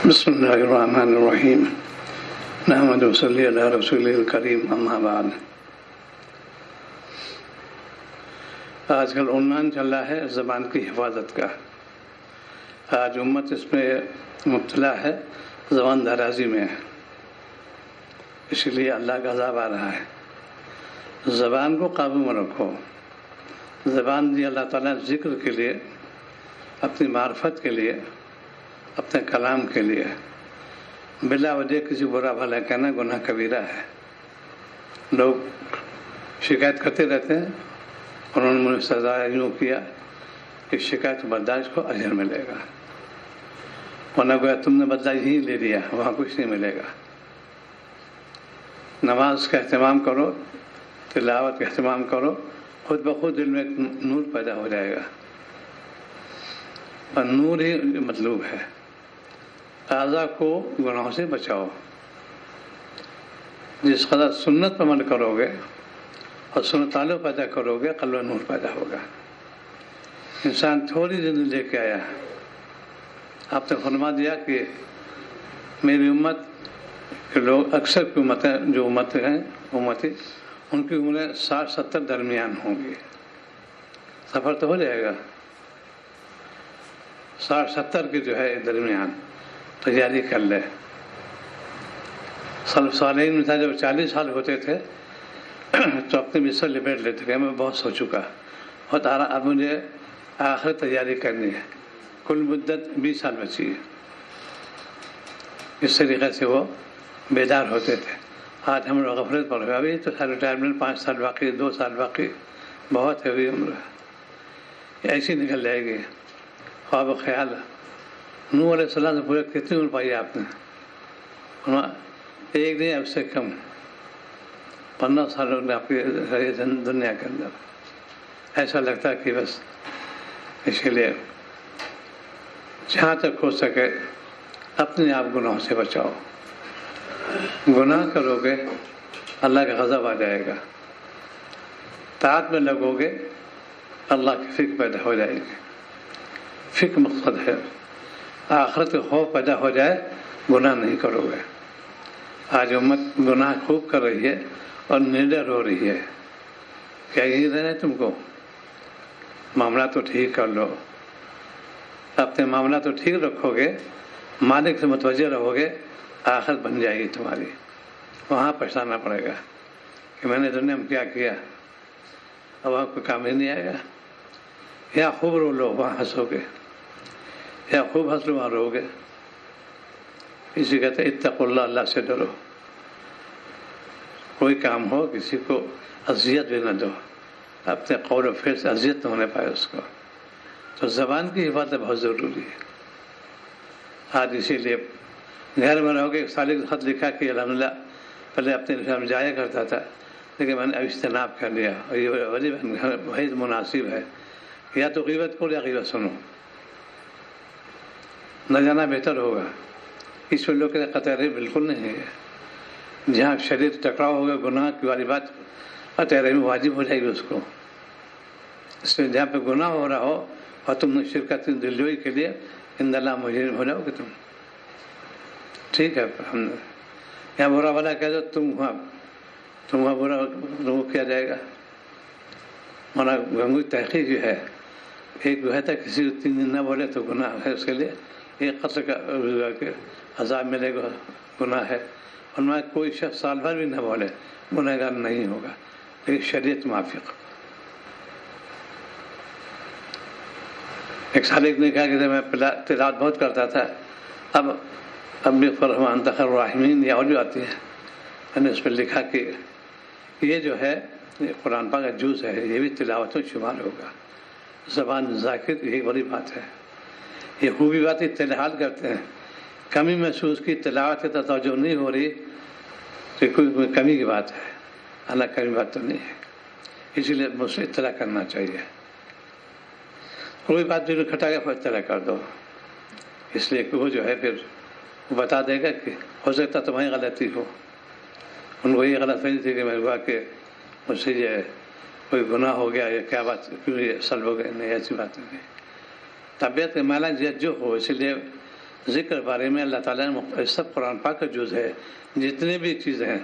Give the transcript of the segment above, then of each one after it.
بسم اللہ الرحمن الرحیم نحمد صلی علی رسول الکریم اما بعد۔ آج کل عنوان چل رہا ہے زبان کی حفاظت کا۔ آج امت اس میں مبتلا ہے، زبان درازی میں، اس لیے اللہ کا عذاب آ رہا ہے۔ زبان کو قابو میں رکھو۔ زبان دی اللہ تعالیٰ ذکر کے لیے، اپنی معرفت کے لیے، اپنے کلام کے لیے۔ بلا وجہ کسی برا بھلا کہنا گناہ کبیرہ ہے۔ لوگ شکایت کرتے رہتے ہیں، انہوں نے مجھے سزا یوں کیا کہ شکایت برداشت کو اجر ملے گا، ورنہ گویا تم نے بدلہ ہی لے لیا، وہاں کچھ نہیں ملے گا۔ نماز کا اہتمام کرو، تلاوت کا اہتمام کرو، خود بخود دل میں ایک نور پیدا ہو جائے گا، اور نور ہی مطلوب ہے۔ اعضاء کو گناہوں سے بچاؤ۔ جس قدر سنت پر عمل کرو گے اور سنت تعلق پیدا کرو گے، قلب نور پیدا ہوگا۔ انسان تھوڑی زندگی لے کے آیا، آپ نے فرما دیا کہ میری امت کے لوگ، اکثر کی امتیں جو امتی ان کی عمریں 60-70 درمیان ہوں گی۔ سفر تو ہو جائے گا 60-70 کے جو ہے درمیان، تیاری کر لے۔ صالحین میں تھا، جب 40 سال ہوتے تھے تو اپنے بستر لپیٹ لیتے تھے، میں بہت سو چکا اور اب مجھے آخر تیاری کرنی ہے۔ کل مدت 20 سال بچی ہے۔ اس طریقے سے وہ بیدار ہوتے تھے۔ آج ہم لوگ غفلت پر ہوئے، ابھی تو ریٹائرمنٹ 5 سال باقی، 2 سال باقی، بہت ہے ابھی عمر، ایسی نکل جائے گی۔ خواب و خیال نوح علیہ السلام سے پورے کتنی عمر پائی آپ نے؟ ایک دن اب سے کم 15 سالوں میں آپ کی دنیا کے اندر ایسا لگتا ہے کہ بس۔ اس لیے جہاں تک ہو سکے اپنے آپ گناہوں سے بچاؤ۔ گناہ کرو گے اللہ کا غضب آ جائے گا، طاعت میں لگو گے اللہ کی فکر پیدا ہو جائے گی۔ فکر مقصد ہے، آخرت کا خوف پیدا ہو جائے، گناہ نہیں کرو گے۔ آج امت گناہ خوب کر رہی ہے اور نڈر ہو رہی ہے۔ کیا یہی رہنا ہے تم کو؟ معاملہ تو ٹھیک کر لو، اپنے معاملہ تو ٹھیک رکھو گے، مالک سے متوجہ رہو گے، آخرت بن جائے گی تمہاری۔ وہاں پچھتانا پڑے گا کہ میں نے دنیا میں کیا کیا، اور وہاں کوئی کام ہی نہیں آئے گا۔ یا خوب رو لو، وہاں ہنسو گے، یا خوب ہنس لو، وہاں رو گے۔ اسی کہتے ہیں اتقوا اللہ، اللہ سے ڈرو۔ کوئی کام ہو کسی کو اذیت بھی نہ دو، اپنے قول و فعل سے اذیت نہ ہونے پائے اس کو۔ تو زبان کی حفاظت بہت ضروری ہے۔ آج اسی لیے گھر میں رہو گے، ایک سالے کا خط لکھا کہ الحمدللہ پہلے اپنے گھر میں جایا کرتا تھا، لیکن میں نے اب اجتناب کر لیا، اور یہ وہی مناسب ہے۔ یا تو غیبت کرو یا غیبت سنو، نہ جانا بہتر ہوگا۔ اس میں لوگ کے قطع بالکل نہیں ہے۔ جہاں شدید ٹکراؤ ہوگا گناہ کی والی بات، قطع میں واجب ہو جائے گی اس کو۔ اس میں جہاں پہ گناہ ہو رہا ہو اور تم نے شرکت دلجوئی کے لیے ان اللہ مجرم ہو جاؤ گے تم، ٹھیک ہے۔ ہم یہاں برا بھلا کہہ دو، تم وہاں برا وہ کیا جائے گا۔ ہمارا گنگوئی تحقیق جو ہے، ایک جو ہے تھا کسی 3 دن نہ بولے تو گناہ ہے اس کے لیے، ایک قتل کا عذاب ملے گا، گناہ ہے۔ اور میں کوئی شخص سال بھر بھی نہ بولے، گناہ گار نہیں ہوگا، لیکن شریعت موافق۔ ایک سال ایک نے کہا کہ میں تلاوت بہت کرتا تھا، اب بھی فرحمان تخر الرحمین یا اور جو آتی ہے، میں نے اس پہ لکھا کہ یہ جو ہے قرآن پاک کا جز ہے، یہ بھی تلاوت میں شمار ہوگا۔ زبان ذاکر یہی بڑی بات ہے۔ یہ خوبی بات اتحاد کرتے ہیں، کمی محسوس کی، تلاوت کی توجہ نہیں ہو رہی تو کوئی کمی کی بات ہے، اللہ کمی بات تو نہیں ہے۔ اسی لیے مجھ سے اطلاع کرنا چاہیے، کوئی بات جو کھٹا گیا اطلاع کر دو، اس لیے کہ وہ جو ہے پھر وہ بتا دے گا کہ ہو سکتا تمہاری غلطی ہو۔ ان کو یہ غلط فہمی تھی کہ میں ہوا کہ مجھ سے یہ کوئی گناہ ہو گیا یا کیا بات، کیوں یہ سلب ہو گئے، نہیں ایسی بات نہیں۔ طبیعت کا مالا جو ہو، اس لیے ذکر بارے میں اللہ تعالیٰ نے سب قرآن پاک کا جز ہے، جتنے بھی چیزیں ہیں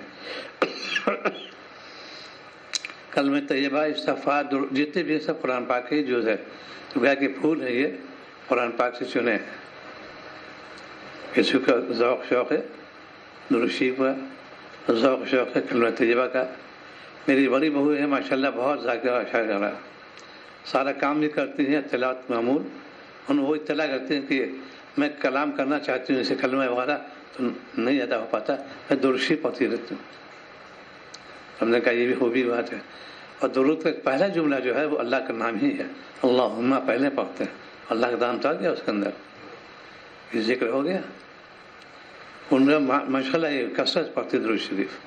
کلمہ طیبہ، استغفار، جتنے بھی سب قرآن پاک کے جز ہے. تو گیا کہ پھول ہے، یہ قرآن پاک سے چنے ہیں. کسی کا ذوق شوق ہے درود شریف کا، ذوق شوق ہے کلمہ طیبہ کا. میری بڑی بہو ہے ماشاءاللہ، بہت ذاکرہ شاکرہ، سارا کام بھی کرتی ہیں، تلاوت معمول. وہ اطلاع کرتے ہیں کہ میں کلام کرنا چاہتی ہوں، اسے کلمہ وغیرہ تو نہیں ادا ہو پاتا، میں درود شریف پڑھتی رہتی ہوں. ہم نے کہا یہ بھی خوبی بات ہے. اور درود کا پہلا جملہ جو ہے وہ اللہ کا نام ہی ہے، اللہم پہلے پڑھتے ہیں، اللہ کا نام تو آ گیا اس کے اندر، یہ ذکر ہو گیا. ان میں ماشاء اللہ یہ کثرت پڑھتے درود شریف.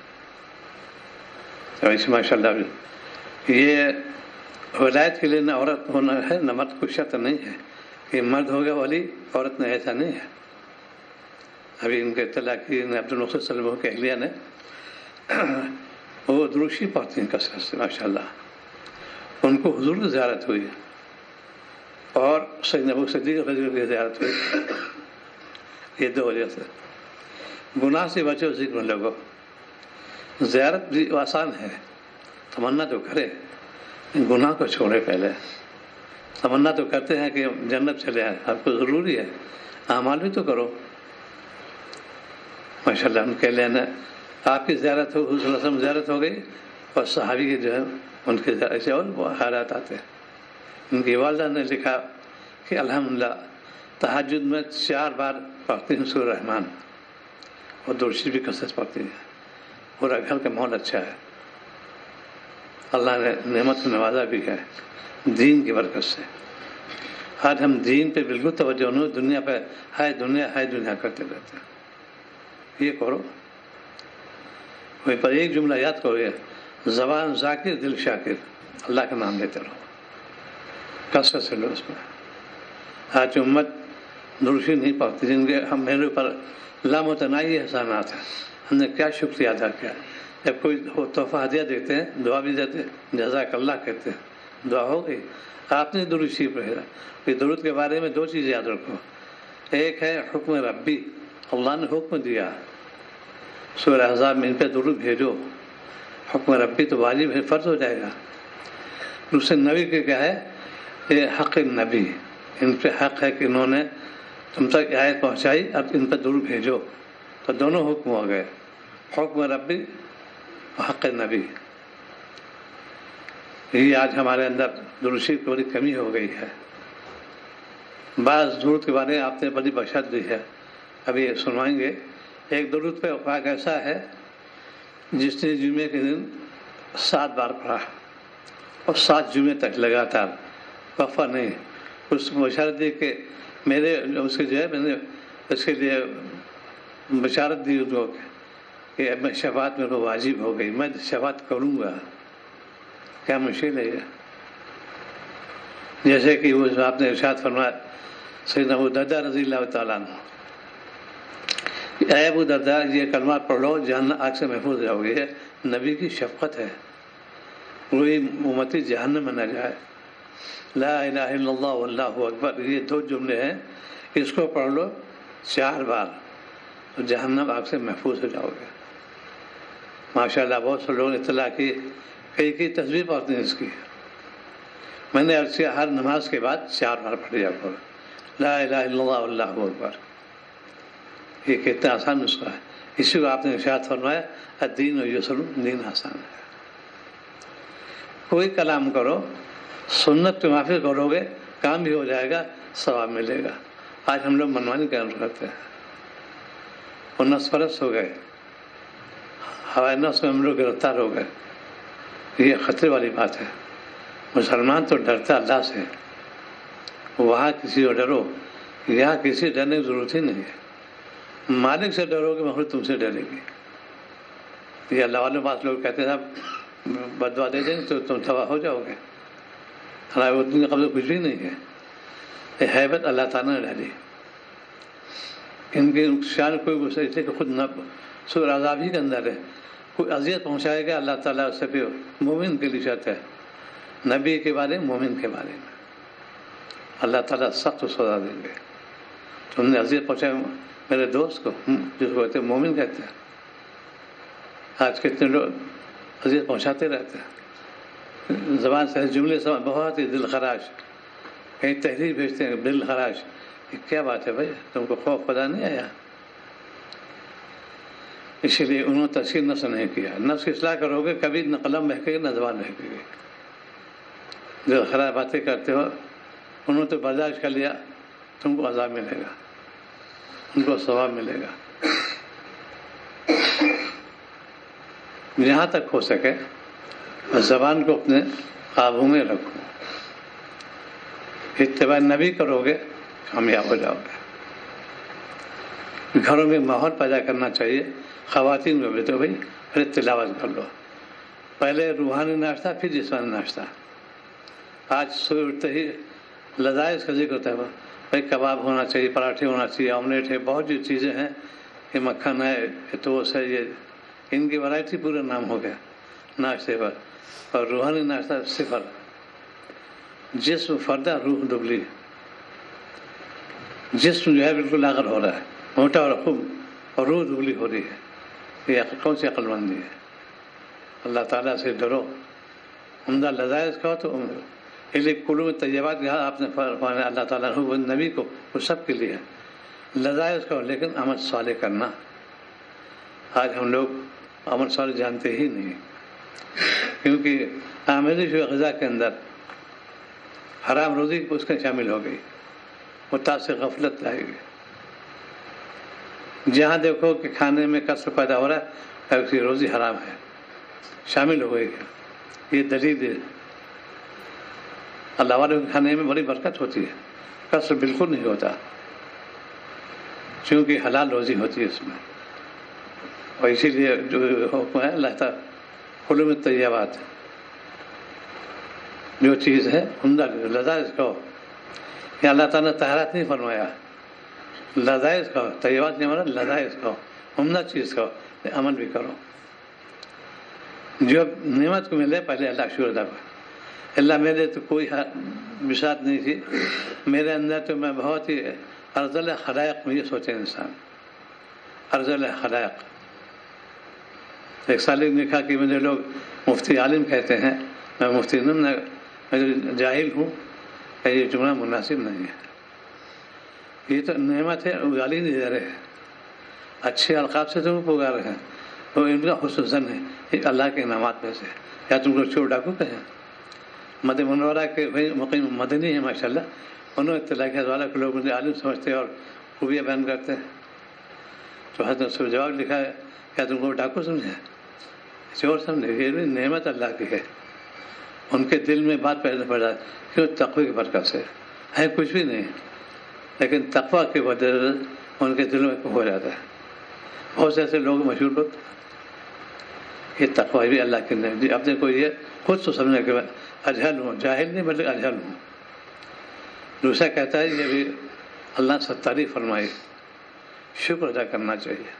ایسے ماشاء اللہ یہ ولایت کے لیے نہ عورت ہونا ہے نہ مرد کو شرط نہیں ہے کہ مرد ہو گیا ولی، عورت نے ایسا نہیں ہے. ابھی ان کے اطلاع کی عبد الناصر صلی اللہ علیہ وسلم کے اہلیہ نے وہ درود شریف پڑھتی ہیں کثرت سے ماشاء اللہ. ان کو حضور کی زیارت ہوئی اور سیدنا ابو صدیق رضی اللہ کی زیارت ہوئی. یہ دو وجہ سے گناہ سے بچو، ذکر میں لگو. زیارت بھی آسان ہے، تمنا تو کرے، گناہ کو چھوڑے. پہلے تمنا تو کرتے ہیں کہ جنت چلے آئے، آپ کو ضروری ہے، اعمال بھی تو کرو. ماشاء اللہ ان کے لیے آپ کی زیارت ہو، حضور صلی اللہ علیہ وسلم زیارت ہو گئی، اور صحابی کے جو ہے ان کے ایسے اور حالات آتے ہیں. ان کی والدہ نے لکھا کہ الحمدللہ تہجد میں 4 بار پڑھتی ہوں سورہ رحمان، اور درود شریف بھی کثرت پڑھتی ہے. پورا گھر کا ماحول اچھا ہے، اللہ نے نعمت سے نوازا بھی ہے دین کی برکت سے. آج ہم دین پہ بالکل توجہ نہیں، دنیا پہ ہے دنیا کرتے رہتے ہیں. یہ کرو، وہیں پر ایک جملہ یاد کرو، یہ زبان ذاکر دل شاکر، اللہ کا نام لیتے رہو کثرت سے. لو اس میں آج امت درود شریف نہیں پڑھتی، جن کے ہم میرے اوپر لامتناہی احسانات ہیں. ہم نے کیا شکریہ ادا کیا. جب کوئی تحفہ ہدیہ دیتے ہیں، دعا بھی دیتے ہیں، جزاک اللہ کہتے ہیں، دعا ہو گئی. آپ نے درود شریف پڑھا. یہ درود کے بارے میں 2 چیز یاد رکھو. ایک ہے حکم ربی، اللہ نے حکم دیا سورہ احزاب میں ان پہ درود بھیجو. حکم ربی تو واجب ہے، فرض ہو جائے گا. دوسرے نبی کے کیا ہے، یہ حق نبی، ان پہ حق ہے کہ انہوں نے تم تک آیت پہنچائی، اب ان پہ درود بھیجو. تو دونوں حکم ہو گئے، حکم ربی اور حق نبی. یہ آج ہمارے اندر درود شریف کی بڑی کمی ہو گئی ہے. بعض درود کے بارے میں آپ نے بڑی بشارت دی ہے، ابھی سنوائیں گے. ایک درود پہ پاک ایسا ہے جس نے جمعے کے دن 7 بار پڑھا اور 7 جمعے تک لگاتار وقفہ نہیں. اس بشارت دی کہ میرے اس کے جو ہے میں نے اس کے لیے بشارت دی کو کہ میں شفاعت میرے کو واجب ہو گئی، میں شفاعت کروں گا. کیا مشکل ہے یہ. جیسے کہ وہ آپ نے ارشاد فرمایا سیدنا ابو درداء رضی اللہ تعالیٰ عنہ، اے ابو درداء یہ کلمات پڑھ لو، جہنم آگ سے محفوظ رہو گے. یہ نبی کی شفقت ہے، کوئی امتی جہنم میں نہ جائے. لا الہ الا اللہ واللہ اکبر، یہ 2 جملے ہیں، اس کو پڑھ لو 4 بار تو جہنم آگ سے محفوظ ہو جاؤ گے. ماشاءاللہ بہت سے لوگ اطلاع کی، کئی تصویر پڑھتے ہیں اس کی. میں نے عرض کیا ہر نماز کے بعد 4 بار پڑھ جا کرو لا الہ الا اللہ واللہ اکبر. یہ کتنا آسان نسخہ ہے. اسی کو آپ نے ارشاد فرمایا الدین یسر، دین آسان ہے. کوئی کلام کرو، سنت کے موافق کرو گے، کام بھی ہو جائے گا، ثواب ملے گا. آج ہم لوگ منمانی کام کرتے ہیں اور نفس پرست ہو گئے، ہوائے نفس میں ہم لوگ گرفتار ہو گئے. یہ خطرے والی بات ہے. مسلمان تو ڈرتا اللہ سے، وہاں کسی کو ڈرو، یہاں کسی ڈرنے کی ضرورت ہی نہیں ہے. مالک سے ڈرو گے مخلوق تم سے ڈرے گی. یہ اللہ والے پاس لوگ کہتے ہیں بد دعا دے دیں تو تم تباہ ہو جاؤ گے. حالانکہ اتنے کے قبضے کچھ بھی نہیں ہے. یہ حیبت اللہ تعالیٰ نے ڈالی. ان کی شان کوئی گزرے تھے کہ خود نہ سورہ عذاب ہی کے اندر ہے، کوئی اذیت پہنچائے گا اللہ تعالیٰ اس سے پھر مومن کے لیے شرط ہے. نبی کے بارے میں، مومن کے بارے میں اللہ تعالیٰ سخت سزا دیں گے. تم نے اذیت پہنچایا میرے دوست کو، جس کو کہتے ہیں مومن کہتے ہیں. آج کتنے لوگ اذیت پہنچاتے رہتے ہیں، زبان سے جملے سے بہت ہی دل خراش، کہیں تحریر بھیجتے ہیں دل خراش. یہ کیا بات ہے بھائی، تم کو خوف پیدا نہیں آیا؟ اسی لیے انہوں نے تذکیر نفس نہیں کیا. نفس کی اصلاح کرو گے کبھی نہ قلم بہکے گی نہ زبان بہکے گی. جو خراب باتیں کرتے ہو انہوں نے تو برداشت کر لیا، تم کو عذاب ملے گا، ان کو ثواب ملے گا. جہاں تک ہو سکے زبان کو اپنے قابو میں رکھو. اتباع نبی کرو گے کامیاب ہو جاؤ گے. گھروں میں ماحول پیدا کرنا چاہیے. خواتین میں بھی تو بھائی پھر تلاوت کر لو، پہلے روحانی ناشتہ پھر جسمانی ناشتہ. آج صبح اٹھتے ہی لذائذ کا ذکر ہوتا ہے، بھائی کباب ہونا چاہیے، پراٹھے ہونا چاہیے، آملیٹ ہے، بہت سی چیزیں ہیں، یہ مکھن ہے، یہ ٹوسٹ ہے، یہ ان کی ورائٹی پورا نام ہو گیا ناشتے پر. اور روحانی ناشتہ صفر. جسم فردہ روح دبلی. جسم جو ہے بالکل لاغر ہو رہا ہے، موٹا اور خوب، اور روح دبلی ہو رہی ہے. یہ کون سی عقل مندی ہے؟ اللہ تعالیٰ سے ڈرو. عمدہ لذائذ کہو تو اس لیے قلوب طیبات کہا آپ نے فرمایا اللہ تعالیٰ نبی کو، وہ سب کے لیے ہے. لذائذ کہو لیکن عمل صالح کرنا. آج ہم لوگ عمل صالح جانتے ہی نہیں، کیونکہ آمیزش غذا کے اندر حرام روزی اس کے شامل ہو گئی، متاثر غفلت آئے گی. جہاں دیکھو کہ کھانے میں کثر پیدا ہو رہا ہے اس کی روزی حرام ہے، شامل ہو گئی. یہ دلیل ہے. اللہ والے کے کھانے میں بڑی برکت ہوتی ہے، کثر بالکل نہیں ہوتا، چونکہ حلال روزی ہوتی ہے اس میں. اور اسی لیے جو حکم ہے اللہ تعالیٰ قلوب طیبات، جو چیز ہے عمدہ لذائذ کہو. کہ اللہ تعالیٰ نے طہارت نہیں فرمایا، لذائذ کہو. طیبات نہیں مانا لذائذ کہو، عمدہ چیز کہو، عمل بھی کرو. جو نعمت کو ملے پہلے اللہ شکر ادا کرو. اللہ میرے تو کوئی بساط نہیں تھی، میرے اندر تو میں بہت ہی ارذل خلائق میں یہ سوچے انسان، ارذل خلائق. ایک سالک نے کہا کہ مجھے لوگ مفتی عالم کہتے ہیں، میں مفتی نہیں، میں جاہل ہوں. کہ یہ جملہ مناسب نہیں ہے. یہ تو نعمت ہے، گالی نہیں دے رہے ہیں، اچھے القاب سے تم کو پکار رہے ہیں. تو ان کا حسن ظن ہے یہ اللہ کے انعامات میں سے. یا تم کو چور ڈاکو کہیں؟ مدینہ منورہ کے مقیم مدنی ہیں ماشاء اللہ، انہوں نے اطلاع کیا والا کے لوگ مجھے عالم سمجھتے اور خوبیاں بیان کرتے ہیں. تو حضرت اس کو جواب لکھا ہے، کیا تم کو ڈاکو سمجھے، چور سمجھے؟ یہ بھی نعمت اللہ کی ہے. ان کے دل میں بات پیدا پڑ جاتی، کیوں؟ تقوی کی برکت سے. ہے کچھ بھی نہیں، لیکن تقوی کی وجہ سے ان کے دلوں میں ہو جاتا ہے. بہت سے ایسے لوگ مشہور لوگ، یہ تقوی بھی اللہ کے نعمت. اپنے کو یہ خود تو سمجھنے کے بعد اجہل ہوں، جاہل نہیں بلکہ اجہل ہوں. دوسرا کہتا ہے یہ بھی اللہ سے تعریف فرمائی، شکر ادا کرنا چاہیے.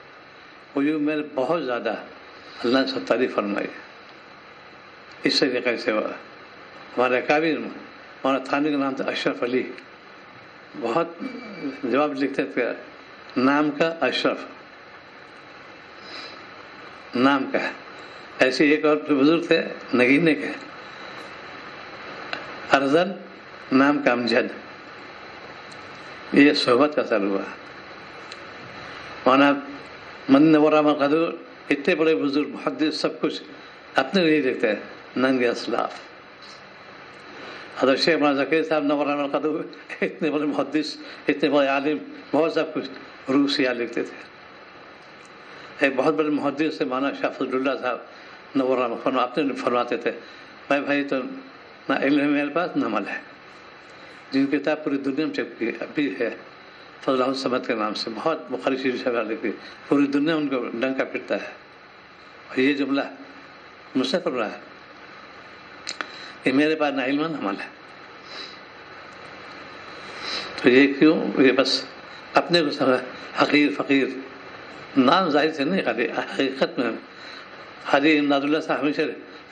وہ یہ میں بہت زیادہ اللہ سے تعریف فرمائی. اس طریقے سے ہمارے کابر ہمارا تھانے کا نام تھا اشرف علی. بہت جواب لکھتے تھے، نام کا اشرف، نام کا ہے. ایسے ایک اور بزرگ تھے نگینے کے، ارزل، نام کا امجد. یہ صحبت کا اثر ہوا. مولانا مدینہ منورہ میں قدور اتنے بڑے بزرگ محدث سب کچھ اپنے نہیں دیکھتے ہیں، ننگے اسلاف. حضرت شیخ مولانا ذکیر صاحب نورہ میں قدور اتنے بڑے محدث، اتنے بڑے عالم، بہت سب کچھ روسیہ لکھتے تھے. ایک بہت بڑے محدث سے مولانا شاہ فضل اللہ صاحب نورہ میں اپنے فرماتے تھے، بھائی تو نہ علم ہے میرے پاس نہ عمل ہے. جن کی کتاب پوری دنیا میں چپکی ابھی ہے، فضل احمد صمد کے نام سے، بہت بخاری شریف سے لکھی، پوری دنیا ان کو ڈنکا پھرتا ہے. اور یہ جملہ مجھ سے پڑھ رہا ہے کہ میرے پاس نہ علم نہ عمل ہے. تو یہ کیوں؟ یہ بس اپنے کو سمجھ، حقیر فقیر، نام ظاہر سے نہیں، خالی حقیقت میں. حاجی امداد اللہ صاحب ہمیشہ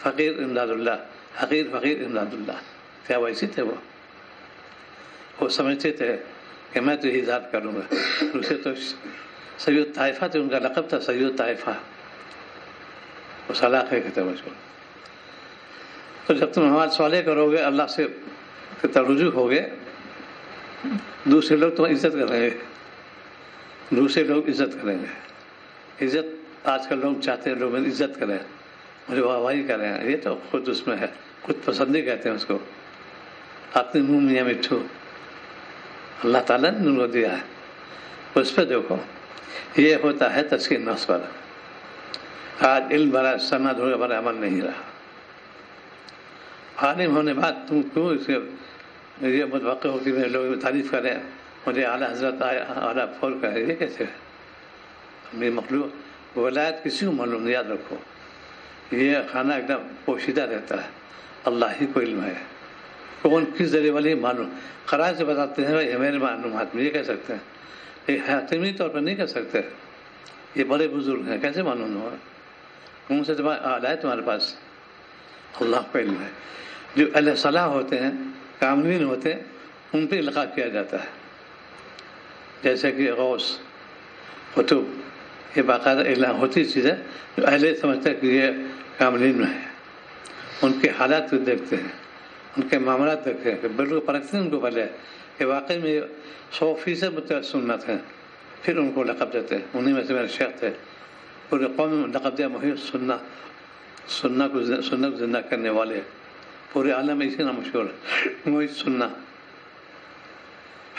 فقیر امداد اللہ، حقیر فقیر امداد اللہ. کیا ویسی تھے وہ سمجھتے تھے کہ میں تو یہی ذات کروں گا. دوسرے تو سید طائفہ تھے، ان کا لقب تھا سید طائفہ، اس علاقے کے تھے مشہور. تو جب تم ہمارے صالح کرو گے، اللہ سے رجوع ہوگے، دوسرے لوگ تمہیں عزت کریں گے، دوسرے لوگ عزت کریں گے. عزت آج کل لوگ چاہتے ہیں لوگ عزت کریں، مجھے واہواہی کریں. یہ تو خود اس میں ہے، خود پسندی کہتے ہیں اس کو. اپنے منہ میاں مٹھو اللہ تعالیٰ نے ان کو دیا ہے، اس پہ دیکھو. یہ ہوتا ہے تزکیہ نفس پر. آج علم بڑا سند ہو بڑا عمل نہیں رہا. عالم ہونے بعد تم کیوں اس کے یہ متوقع ہو کہ لوگ تعریف کریں، مجھے اعلیٰ حضرت اعلیٰ فور کا ہے، یہ کیسے ہے؟ میری مخلوق ولایت کسی کو معلوم نہیں. یاد رکھو یہ خانہ ایک دم پوشیدہ رہتا ہے، اللہ ہی کو علم ہے. کون کس ذریعے والے معلوم خراج سے بتاتے ہیں بھائی میرے معلومات میں یہ کہہ سکتے ہیں، یہ حتمی طور پر نہیں کہہ سکتے. یہ بڑے بزرگ ہیں، کیسے معلوم ہوگا؟ ان سے اعلیٰ ہے تمہارے پاس، اللہ کو علم ہے. جو اہل صلاح ہوتے ہیں، کاملین ہوتے ہیں، ان پہ القاء کیا جاتا ہے. جیسے کہ غوث قطب، یہ باقاعدہ اعلان ہوتی چیز ہے. جو اہل سمجھتے ہیں کہ یہ کاملین میں ہے، ان کے حالات دیکھتے ہیں، ان کے معاملات دیکھتے ہیں، بالکل پرکھتے ہیں ان کو پہلے کہ واقعی میں 100% متعلق سنت ہیں، پھر ان کو لقب دیتے ہیں. انہیں میں سے میرے شیخ تھے، پورے قوم میں لقب دیا محی سننا کو زندہ کرنے والے. پورے عالم میں اسی نام مشہور ہے، محی سننا.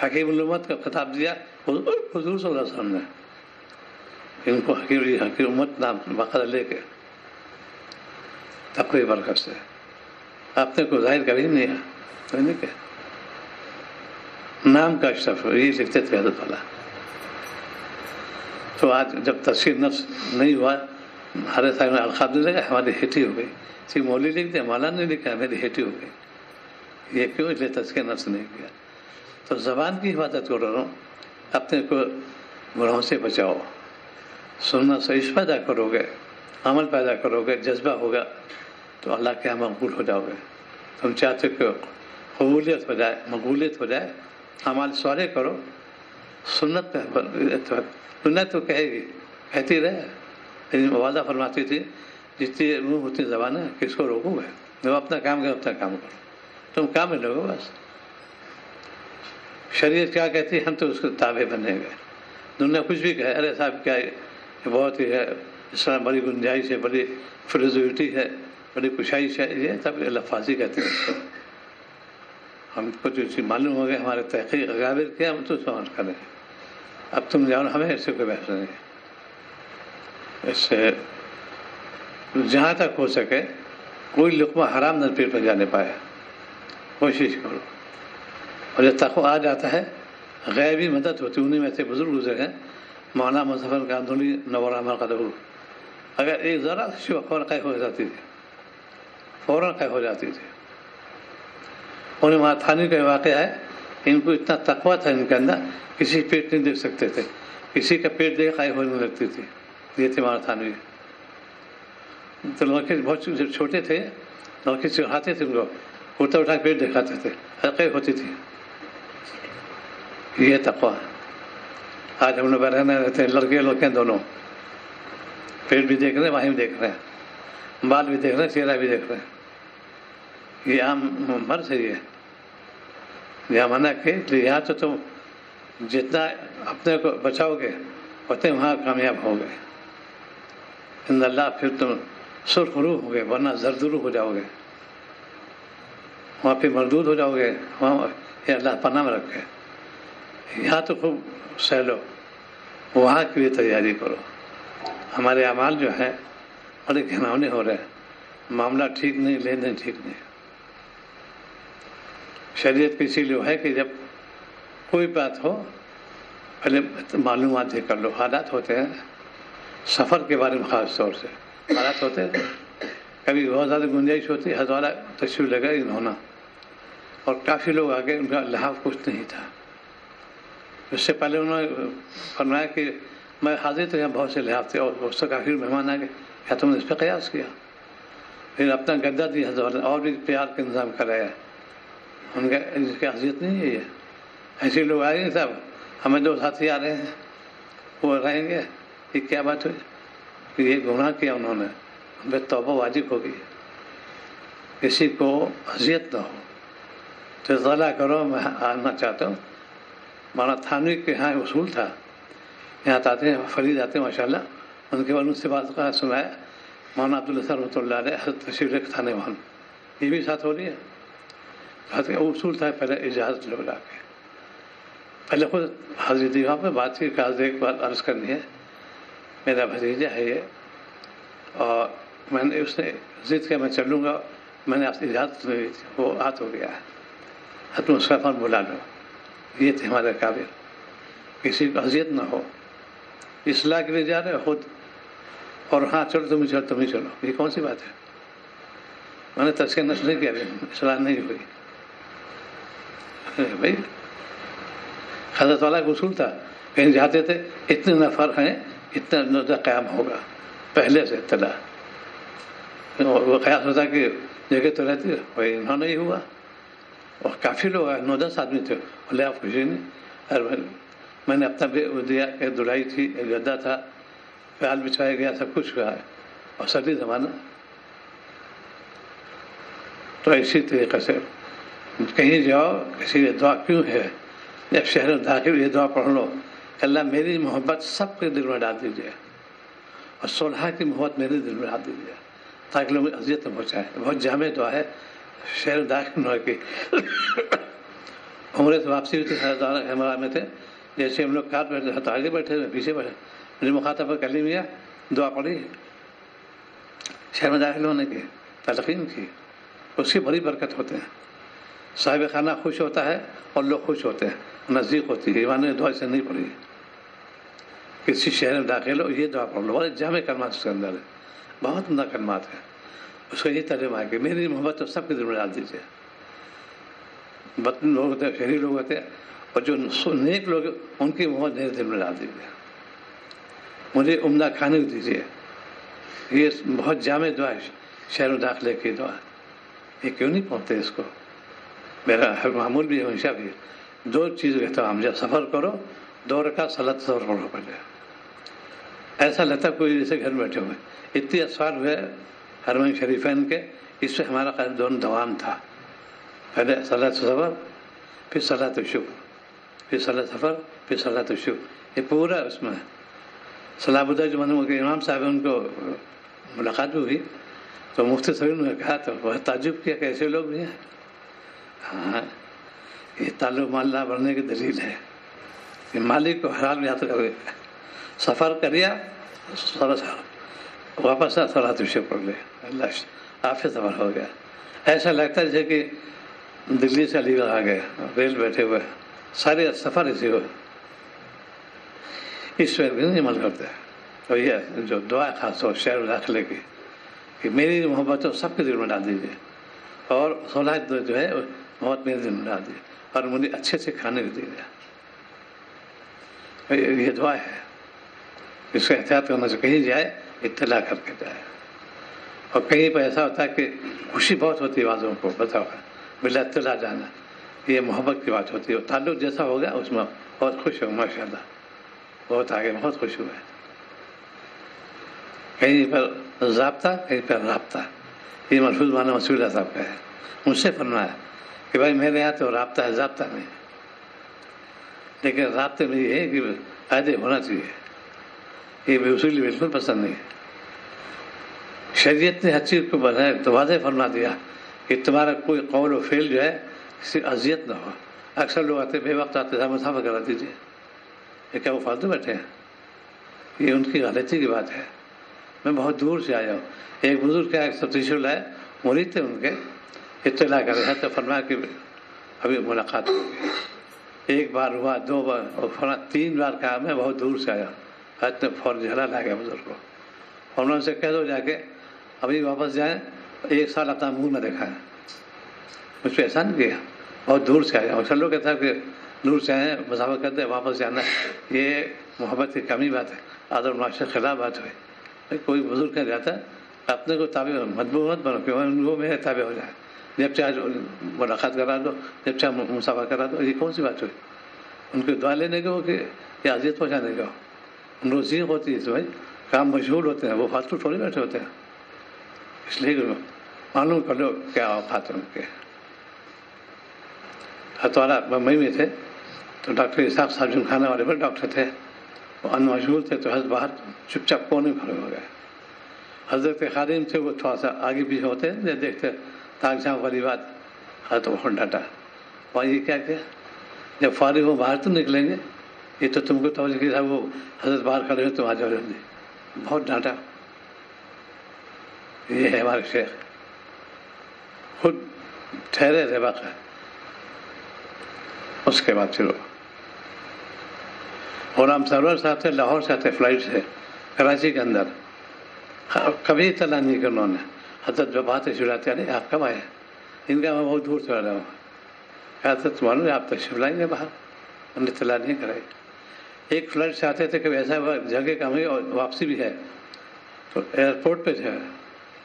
حکیم الامت کا خطاب دیا حضور صلی اللہ علیہ وسلم نے. ان کو حکیم امت نام باقاعدہ لے کے تقوی برکت سے اپنے کو ظاہر کبھی نہیں کہ نام کا اشرف یہی لکھتے تھے حضرت والا. تو آج جب تزکیہ نفس نہیں ہوا، ہر سال میں القاب دے گا، ہماری ہیٹی ہو گئی. صرف مولوی لکھ دیا، مولانا نے لکھا، میری ہیٹی ہو گئی. یہ کیوں؟ اس لیے تزکیہ نفس نہیں کیا. تو زبان کی حفاظت کرو، اپنے کو گناہوں سے بچاؤ. سننا سعیش پیدا کرو گے، عمل پیدا کرو گے، جذبہ ہوگا تو اللہ کے یہاں مقبول ہو جاؤ گے. تم چاہتے کہ قبولیت ہو جائے، مقبولیت ہو جائے، اعمال صالح کرو. سنت سنت تو کہے گی، کہتی رہے. لیکن وعدہ فرماتی تھی جتنی منہ ہوتی زبان ہے، کس کو روکو گے؟ جب اپنا کام کرو اپنا کام کرو، تم کام میں لوگو. بس شریعت کیا کہتی ہے ہم تو اس کے تابع بنے گئے. دنیا کچھ بھی کہے، ارے صاحب کیا یہ بہت ہی ہے، اس طرح بڑی گنجائش ہے، بڑی فلزوٹی ہے، بڑی کشائش ہے، یہ سب لفاظی کہتے ہیں. ہم کو جو چیز معلوم ہو گیا، ہمارے تحقیق اغابر کیا، ہم تو سمجھ کریں. اب تم جاؤ، ہمیں ایسے کوئی بحث نہیں. اس سے جہاں تک ہو سکے کوئی لقمہ حرام نہ پیٹ پہ جانے پائے، کوشش کرو. اور جب تقویٰ آ جاتا ہے غیبی مدد ہوتی. انہیں میں سے بزرگ گزرے ہیں، مولانا مظفر کاندھولی نور احمد قدور. اگر ایک ذرا سی فوراً قید ہو جاتی تھی، فوراً قید ہو جاتی تھی. انہیں وہاں تھانے کا واقعہ ہے، ان کو اتنا تقویٰ تھا ان کے اندر، کسی پیٹ نہیں دیکھ سکتے تھے، کسی کا پیٹ دیکھ قائم ہونے لگتی تھی. یہ تھے ہمارا تھانوی. تو لڑکے بہت جب چھوٹے تھے، لڑکے چڑھاتے تھے ان کو، اٹھا اٹھا پیٹ دکھاتے تھے، قید ہوتی تھی. یہ تقویٰ. آج ہم لوگ رہنا رہتے ہیں، لڑکے لڑکے دونوں پیٹ بھی دیکھ رہے ہیں، وہیں بھی دیکھ رہے ہیں، بال بھی دیکھ رہے ہیں، چہرہ بھی دیکھ رہے ہیں. یہ عام مرض ہے. یہ یہاں منع کہ یہاں تو تم جتنا اپنے کو بچاؤ گے اتنے وہاں کامیاب ہو گئے. ان اللہ پھر تم سرخ روح ہو گئے، ورنہ زرد روح ہو جاؤ گے، وہاں پہ مردود ہو جاؤ گے. وہاں یہ اللہ پناہ میں رکھے. یہاں تو خوب سہلو، وہاں کی بھی تیاری کرو. ہمارے اعمال جو ہیں بڑے گھناؤنے ہو رہے ہیں، معاملہ ٹھیک نہیں، لین دین ٹھیک نہیں. شریعت کی اسی لیے ہے کہ جب کوئی بات ہو پہلے معلومات ہی کر لو. حالات ہوتے ہیں سفر کے بارے میں، خاص طور سے حالات ہوتے ہیں، کبھی بہت زیادہ گنجائش ہوتی ہے، ہزارہ تشریف لگا ہی ہونا، اور کافی لوگ آگے، ان کا لحاظ کچھ نہیں تھا. اس سے پہلے انہوں نے فرمایا کہ میں حاضر تھا، یہاں بہت سے لحاظ تھے، اور اس سے کافی مہمان آ گئے. کیا تم نے اس پہ قیاس کیا؟ پھر اپنا گدا دیا، اور بھی پیار کا انتظام کرایا. ان کا اس کی حیثیت نہیں ہے. یہ ایسے لوگ آئیں گے صاحب، ہمیں 2 ساتھی آ رہے ہیں، وہ رہیں گے، یہ کیا بات ہوئی کہ یہ گناہ کیا انہوں نے، ہم پہ توبہ واجب ہوگی، کسی کو اذیت نہ ہو تو اطلاع کرو. میں آنا چاہتا ہوں. مولانا تھانوی کے یہاں اصول تھا، یہاں آتے ہیں فرید آتے ہیں ماشاء اللہ، ان کے بعد ان سے بات کا سنایا. مولانا عبداللہ رحمۃ اللہ علیہ حضرت تشریف رکھے تھانے وہاں، یہ بھی ساتھ ہو رہی ہے. اصول تھا پہلے اجازت لو لا کے، پہلے خود حاضری دی وہاں پہ بات کی. کاز ایک بات عرض کرنی ہے، میرا بھتیجا ہے یہ، اور میں نے اس نے ضد کیا میں چلوں گا، میں نے آپ سے اجازت نہیں دی تھی، وہ ہاتھ ہو گیا ہے، حتم اس کا فن بلا لو. یہ تھے ہمارے قابل، کسی کو اذیت نہ ہو. اصلاح کے لیے جا رہے خود، اور ہاں چلو تم ہی چلو، یہ کون سی بات ہے؟ میں نے تذکیہ نفس نہیں کیا، اصلاح نہیں ہوئی. بھائی حضرت والا کا اصول تھا، کہیں جاتے تھے اتنے نفر ہیں، اتنا نوزہ قیام ہوگا پہلے سے اطلاع. وہ قیاس ہوتا کہ جگہ تو رہتی ہے، وہی انہوں نے ہی ہوا، اور کافی لوگ 9-10 آدمی تھے. بولے آپ خوشی نہیں، میں نے اپنا بھی دیا کہ دلائی تھی، ایک گدا تھا، پیال بچھایا گیا، سب کچھ ہوا ہے، اور سردی زمانہ. تو اسی طریقے سے کہیں جاؤ، کسی کی دعا کیوں ہے، جب شہر میں داخل یہ دعا پڑھ لو کہ اللہ میری محبت سب کے دل میں ڈال دیجیے، اور صلح کی محبت میرے دل میں ڈال دیجیے، تاکہ لوگ اذیت نہ پہنچائیں. بہت جامع دعا ہے. شہر داخل ہونے کی عمرے سے واپسی ہوئی تھی، ہمارا میں تھے، جیسے ہم لوگ کار بیٹھے تھے، آگے بیٹھے ہوئے پیچھے بیٹھے، میرے مخاطب پر کلی میا دعا پڑھی، شہر میں داخل ہونے کی تلقین کی. اس کی بڑی برکت ہوتے ہیں. صاحب خانہ خوش ہوتا ہے اور لوگ خوش ہوتے ہیں، نزدیک ہوتی ہے. ایمان نے دعا سے نہیں پڑھی. کسی شہر میں داخل ہو یہ دعا پڑھ لو، بڑے جامع کلمات اس کے اندر ہے، بہت عمدہ کلمات ہیں. اس کو یہ ترجمہ ہے کہ میری محبت تو سب کے دل میں ڈال دیجیے. بطن لوگ ہوتے ہیں، شہری لوگ ہوتے ہیں، اور جو نیک لوگ ان کی محبت میرے دل میں ڈال دیجیے. مجھے عمدہ کھانے کو دیجیے. یہ بہت جامع دعا ہے، شہر و داخلے کی دعا. یہ کیوں نہیں پہنچتے اس کو؟ میرا معمول بھی ہمیشہ بھی 2 چیز کہتا ہوں، جب سفر کرو 2 رکعت صلاۃ سفر پڑھو پہلے. ایسا لگتا کوئی جیسے گھر بیٹھے ہوئے. اتنے اسفار ہوئے حرمین شریفین کے، اس سے ہمارا قید دونوں دوام تھا. پہلے صلاۃ سفر، پھر صلاۃ شکر، پھر صلاۃ سفر، پھر صلاۃ شکر. یہ پورا اس میں صلاح بدہ جو منو کے امام صاحب ان کو ملاقات بھی ہوئی، تو مفتی صاحب نے کہا تو بہت تعجب کیا کہ ایسے لوگ بھی ہیں. ہاں، یہ تعلق مال اللہ بڑھنے کی دلیل ہے کہ مالک کو حلال میں یاد کرے. سفر کریا واپس صلاۃ شکر پڑھ لے، اللہ آپ سے سفر ہو گیا. ایسا لگتا ہے جیسے کہ دلی سے علی گڑھ آ گئے، ریل بیٹھے ہوئے، سارے سفر ایسے ہوئے. اس پہ بھی عمل کرتے ہیں. تو یہ جو دعا خاص طور شہر داخلے کی کہ میری محبت سب کے دل میں ڈال دیجیے، اور صلاح جو ہے محبت میرے دل میں ڈال دیجیے، اور مجھے اچھے سے کھانے کو دیجیے. یہ دعا ہے، اس کو احتیاط کرنا سے کہیں جائے اطلاع کر کے جائے. اور کہیں پہ ایسا ہوتا ہے کہ خوشی بہت ہوتی ہے بعضوں کو، بتاؤ بلا اطلاع جانا، یہ محبت کی بات ہوتی ہے. تعلق جیسا ہو گیا اس میں بہت خوش ہو، ماشاء اللہ بہت آگے، بہت خوش ہوئے. کہیں پر ضابطہ، کہیں پر رابطہ. یہ ملفوظ معنی مسعود اللہ صاحب کا ہے. مجھ سے فرمایا کہ بھائی میرے یہاں تو رابطہ ہے، ضابطہ نہیں. لیکن رابطے میں یہ ہے کہ قاعدے ہونا چاہیے. یہ بے اصولی بالکل پسند نہیں ہے. شریعت نے ہر چیز کو بنایا تو واضح فرما دیا کہ تمہارا کوئی قول و فعل جو ہے کسی اذیت نہ ہو. اکثر لوگ آتے بے وقت آتے مسافہ کرا دیجیے، یہ کیا وہ فالتو بیٹھے ہیں؟ یہ ان کی غلطی کی بات ہے. میں بہت دور سے آیا ہوں. ایک بزرگ کیا تفتیش لائے، مرید تھے ان کے، اطلاع کر رہے تو فرمایا کہ ابھی ملاقات ہوگی. 1 بار ہوا، 2 بار، اور فرمایا 3 بار کہا میں بہت دور سے آیا. اتنے فوراً جھلا لا گیا بزرگ کو، اور انہوں سے کہہ دو جا کے ابھی واپس جائیں، 1 سال اپنا منہ نہ دکھائیں. مجھ پہ احسان کیا، بہت دور سے آیا. اکثر لوگ کہتا ہے کہ دور سے آئے مسافر کرتے ہیں واپس جانا، یہ محبت کی کمی بات ہے، آدر معاشرے کے خلاف بات ہوئی. کوئی بزرگ کہہ جاتا ہے اپنے کو تابع مطبوع مت بنو کہ وہ میرے تابع ہو جائے. جب چاہے ملاقات کرا دو، جب چاہے مسافر کرا دو. یہ کون سی بات ہوئی؟ ان کی دعا لینے کا ہو کہ یا اذیت پہنچانے کا ہو. ان کو ذیق ہوتی ہے تو بھائی کام مشغول ہوتے ہیں، وہ فالتو تھوڑی بیٹھے ہوتے ہیں. اس لیے کہ معلوم کر لو کیا اوقات ہیں ان کے. ہتوالا بمبئی میں تھے تو ڈاکٹر اسحاق صاحب جن کھانے والے بڑے ڈاکٹر تھے، وہ ان مشغول تھے تو حضرت باہر چپ چاپ کونے کھڑے ہو گئے. حضرت خادم تھے وہ تھوڑا سا آگے پیچھے ہوتے ہیں، دیکھتے تاک جھانک والی بات. حضرت کو ڈانٹا، وہاں یہ کیا جب فارغ ہو باہر تو نکلیں گے، یہ تو تم کو توجہ کی تھا وہ حضرت باہر کھڑے ہو تم آ جاؤ جلدی. بہت ڈانٹا. یہ ہے ہمارے شیخ، خود ٹھہرے تھے واقع. اس کے بعد چلو غلام سرور صاحب تھے، لاہور سے آتے فلائٹ سے کراچی کے اندر. کبھی اطلاع نہیں کہ انہوں نے حضرت جو باتیں چھڑاتے ہیں آپ کب آئے؟ ان کا میں بہت دور سے آ رہا ہوں. حضرت معلوم ہے آپ تشریف لائیں گے باہر، انہوں نے اطلاع نہیں کرائی. ایک فلائٹ سے آتے تھے کبھی ایسا جگہ کم ہوئی اور واپسی بھی ہے تو ایئرپورٹ پہ تھے،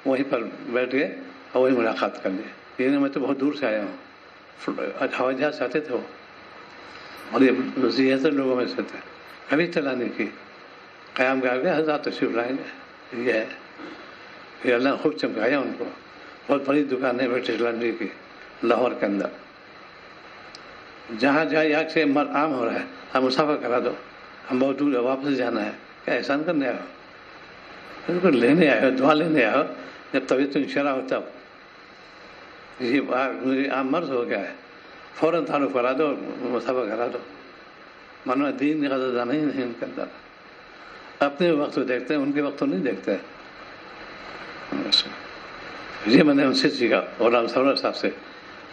وہیں پر بیٹھ گئے اور وہیں ملاقات کر لی. یہ میں تو بہت دور سے آیا ہوں. ہوائی جہاز سے آتے تھے وہ، اور یہ زیادہ لوگوں میں سے تھے. کبھی اطلاع نہیں کی. قیام کر گئے حضرات تشریف لائیں گے. یہ ہے پھر اللہ نے خوب چمکایا ان کو. بہت بڑی دکان ہے برٹش لانڈری کی لاہور کے اندر. جہاں جہاں یہاں سے عام ہو رہا ہے آپ مسافر کرا دو، ہم بہت دور واپس جانا ہے. کیا احسان کرنے آئے ہو؟ بالکل لینے آئے ہو، دعا لینے آئے ہو. جب طبیعت انشرا ہو تب یہ عام مرض ہو گیا ہے، فوراً تعارف کرا دو، مسافر کرا دو. مانو دین کی قدر نہیں ہے ان کے اندر. اپنے وقت کو دیکھتے ہیں، ان کے وقت کو نہیں دیکھتے. یہ میں نے ان سے سیکھا غلام سرور صاحب سے.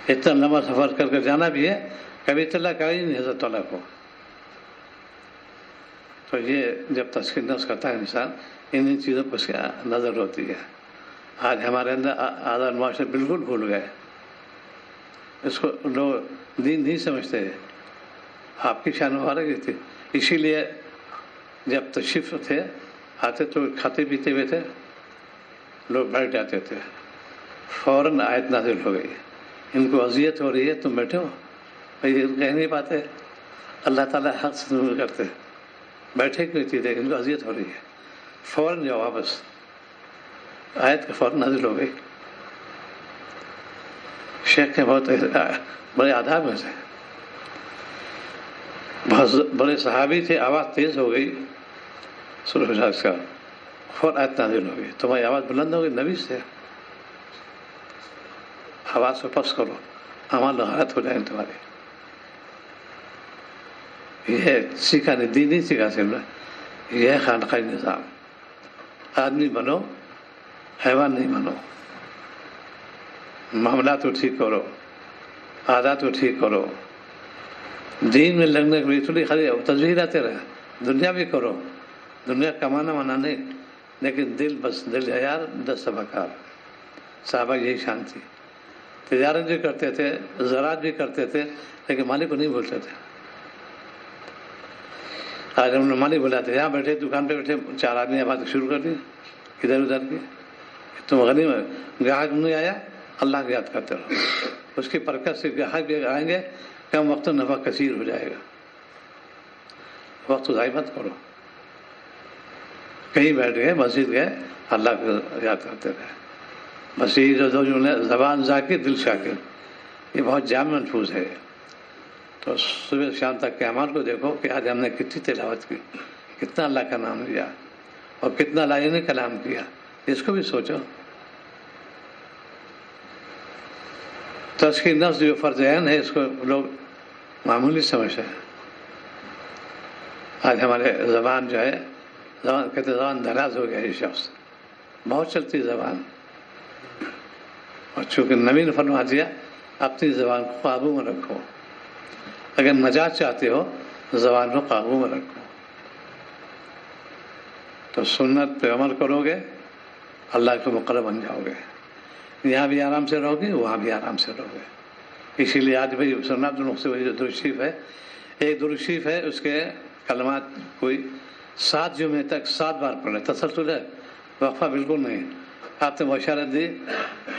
اتنا لمبا سفر کر کے جانا بھی ہے، کبھی اطلاع کرائی نہیں حضرت والا کو. تو یہ جب تسکین نفس کرتا ہے انسان، ان چیزوں کو اس کی نظر ہوتی ہے. آج ہمارے اندر آزاد معاشرے بالکل بھول گئے. اس کو لوگ دین نہیں سمجھتے. آپ کی شان مبارک تھی. اسی لیے جب تشریف تھے آتے تو کھاتے پیتے ہوئے تھے، لوگ بیٹھ جاتے تھے. فوراً آیت نازل ہو گئی، ان کو اذیت ہو رہی ہے تم بیٹھے ہو. یہ کہہ نہیں پاتے، اللہ تعالیٰ حق سے دور کرتے. بیٹھے کیوں تھے؟ ان کو اذیت ہو رہی ہے. فوراً جاؤ واپس. آیت کا فوراً نازل ہو گئی. شیخ کے بہت بڑے آداب میں سے بہت بڑے صحابی تھے. آواز تیز ہو گئی سورہ حجرات کا، فوراً آیت نازل ہو گئی. تمہاری آواز بلند ہو گئی نبی سے، آواز کو پس کرو، اعمال غلط ہو جائیں تمہارے. یہ سیکھا نہیں، دین نہیں سیکھا صرف. یہ ہے خانقاہی نظام. آدمی بنو، حیوان نہیں بنو. معاملات کو ٹھیک کرو، عادات کو ٹھیک کرو. دین میں لگنے کے لیے تھوڑی خالی تجویز آتے رہے. دنیا بھی کرو، دنیا کمانا وانا نہیں، لیکن دل بس دل عیار دست بکار. صحابہ یہی شان تھی. تجارت بھی کرتے تھے، زراعت بھی کرتے تھے، لیکن مالک کو نہیں بھولتے تھے. آج ہم نے مالک بلاتے یہاں بیٹھے دکان پہ بیٹھے، چار آدمی بات شروع کر دی ادھر ادھر کی. تم غنی گاہک نہیں آیا، اللہ کو یاد کرتے رہو. اس کی برکت سے گاہک بھی آئیں گے، کم وقت نفع کثیر ہو جائے گا. وقت ضائع مت کرو. کہیں بیٹھ گئے، مسجد گئے، اللہ کو یاد کرتے رہے. بس یہ جو جملے زبان ذاکر دل شاکر، یہ بہت جامع ملفوظ ہے. تو صبح شام تک کے اعمال کو دیکھو کہ آج ہم نے کتنی تلاوت کی، کتنا اللہ کا نام لیا اور کتنا لائن کلام کیا. اس کو بھی سوچو. تزکیہ نفس جو فرض عین ہے، اس کو لوگ معمولی سمجھتے ہیں. آج ہمارے زبان جو ہے، زبان کہتے زبان دراز ہو گیا. یہ شخص بہت چلتی زبان، اور چونکہ نبی نے فرما دیا اپنی زبان کو قابو میں رکھو. اگر نجات چاہتے ہو زبان کو قابو میں رکھو. تو سنت پہ عمل کرو گے، اللہ کے مقرب بن جاؤ گے. یہاں بھی آرام سے رہو گے، وہاں بھی آرام سے رہو گے. اسی لیے آج بھائی سنت نقصے جو درود شریف ہے، ایک درود شریف ہے، اس کے کلمات کوئی 7 جمعے تک 7 بار پڑھے. تسلسل ہے، وقفہ بالکل نہیں. آپ نے بشارت دی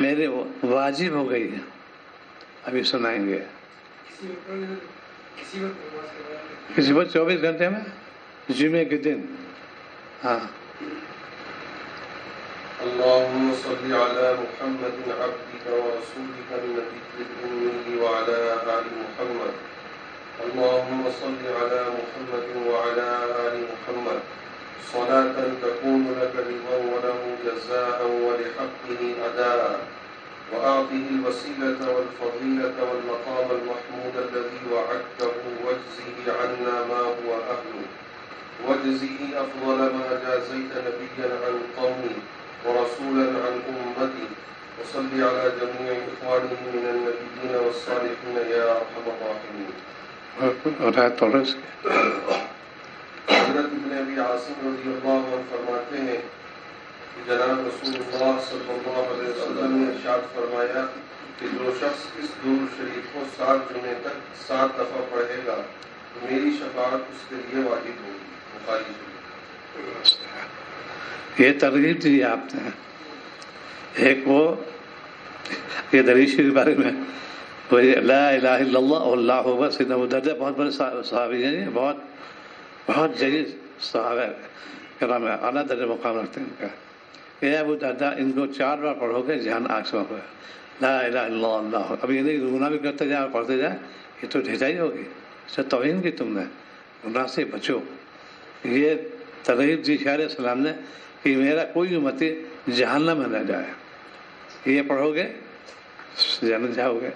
میرے واجب ہو گئی ہے. ابھی سنائیں گے. کسی وقت 24 گھنٹے میں جمعے کے دن. ہاں. اللهم صل على محمد عبدك ورسولك النبي الأمي وعلى آل محمد. اللهم صل على محمد وعلى آل محمد صلاة تكون لك رضا وله جزاء ولحقه أداء وأعطه الوسيلة والفضيلة والمقام المحمود الذي وعدته واجزه عنا ما هو أهله واجزه أفضل ما جازيت نبيا عن قومه ورسولا عن أمتي وصل على جميع إخوانه من النبيين والصالحين يا أرحم الراحمين. حضرت ابن ابی عاصم رضی اللہ عنہ فرماتے ہیں کہ جناب رسول اللہ صلی اللہ علیہ وسلم نے ارشاد فرمایا کہ جو شخص اس درود شریف کو 7 جمعے تک 7 دفعہ پڑھے گا تو میری شفاعت اس کے لیے واجب ہوگی. بخاری شریف. یہ ترغیب دی آپ نے. ایک وہ یہ دریشی کے بارے میں وہی لا الہ الا اللہ اللہ اکبر. سیدنا ابو دردہ بہت بڑے صحابی ہیں, بہت بہت جلیل صحابہ کرام اعلیٰ درجہ مقام رکھتے ہیں. ان کا اے ابو دردہ ان کو 4 بار پڑھو گے جہان آنکھ سے ہوگا. لا الہ الا اللہ اللہ. اب یہ نہیں گناہ بھی کرتے جائیں اور پڑھتے جائیں, یہ تو ڈھیچائی ہوگی. اس سے توہین کی تم نے, گناہ سے بچو. یہ ترغیب دی شاعر السلام نے کہ میرا کوئی امتی جہنم میں نہ جائے. یہ پڑھو گے جنت جاؤ گے.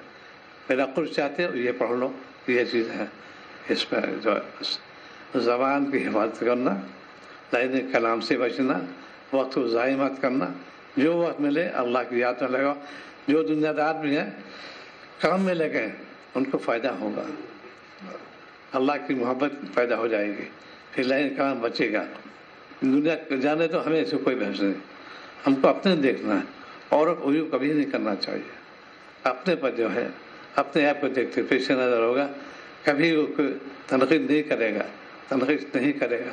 میرا قرب چاہتے ہو یہ پڑھ لو. یہ چیز ہے اس میں جو زبان کی حفاظت کرنا, لائن کلام سے بچنا, وقت کو ضائع مت کرنا. جو وقت ملے اللہ کی یاد میں لگاؤ. جو دنیا دار بھی ہیں کام میں لگے ان کو فائدہ ہوگا, اللہ کی محبت پیدا ہو جائے گی, پھر لائن کلام بچے گا. دنیا جانے تو ہمیں ایسے کوئی بحث نہیں. ہم کو اپنے دیکھنا ہے, اور عیوب کبھی نہیں کرنا چاہیے. اپنے پر جو ہے اپنے آپ کو دیکھتے پیش نظر ہوگا, کبھی وہ تنقید نہیں کرے گا, تنقید نہیں کرے گا.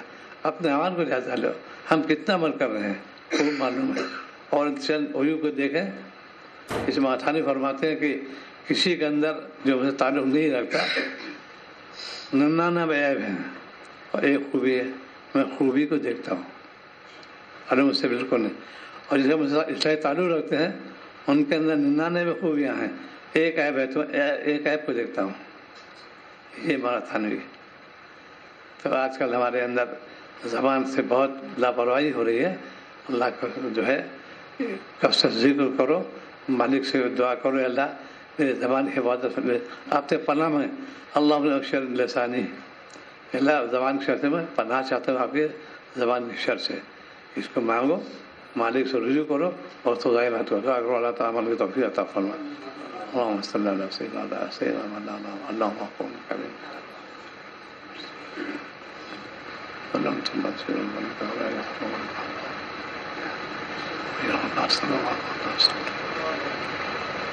اپنے عمل کو جائزہ لو, ہم کتنا عمل کر رہے ہیں خوب معلوم ہے. اور چند عیوب کو دیکھیں. اس میں اتھانی فرماتے ہیں کہ کسی کے اندر جو مجھے تعلق نہیں رکھتا 99 عیب ہیں اور ایک خوبی ہے, میں خوبی کو دیکھتا ہوں اور مجھ سے بالکل نہیں. اور جسے مجھ سے اصلاحی تعلق رکھتے ہیں ان کے اندر 99 خوبیاں ہیں, ایک عیب ہے تو ایک عیب کو دیکھتا ہوں. یہ ہمارا تھانوی. تو آج کل ہمارے اندر زبان سے بہت لاپرواہی ہو رہی ہے. اللہ کا جو ہے کثرت ذکر کرو, مالک سے دعا کرو اللہ میرے زبان کی حفاظت. آپ سے پناہ میں اللہ اکشر لسانی, اللہ زبان کی شر سے میں پناہ چاہتا ہوں آپ کی زبان کی شر سے. اس کو مانگو, مالک سے رجوع کرو اور تو ظاہر نہ کرو. اللہ تعالیٰ کی توفیق عطا فرمائے. اللهم صل على سيدنا محمد اللهم قم كريم اللهم صل على سيدنا محمد وعلى آله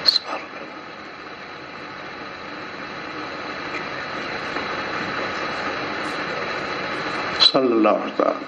وصحبه صلى الله عليه وسلم.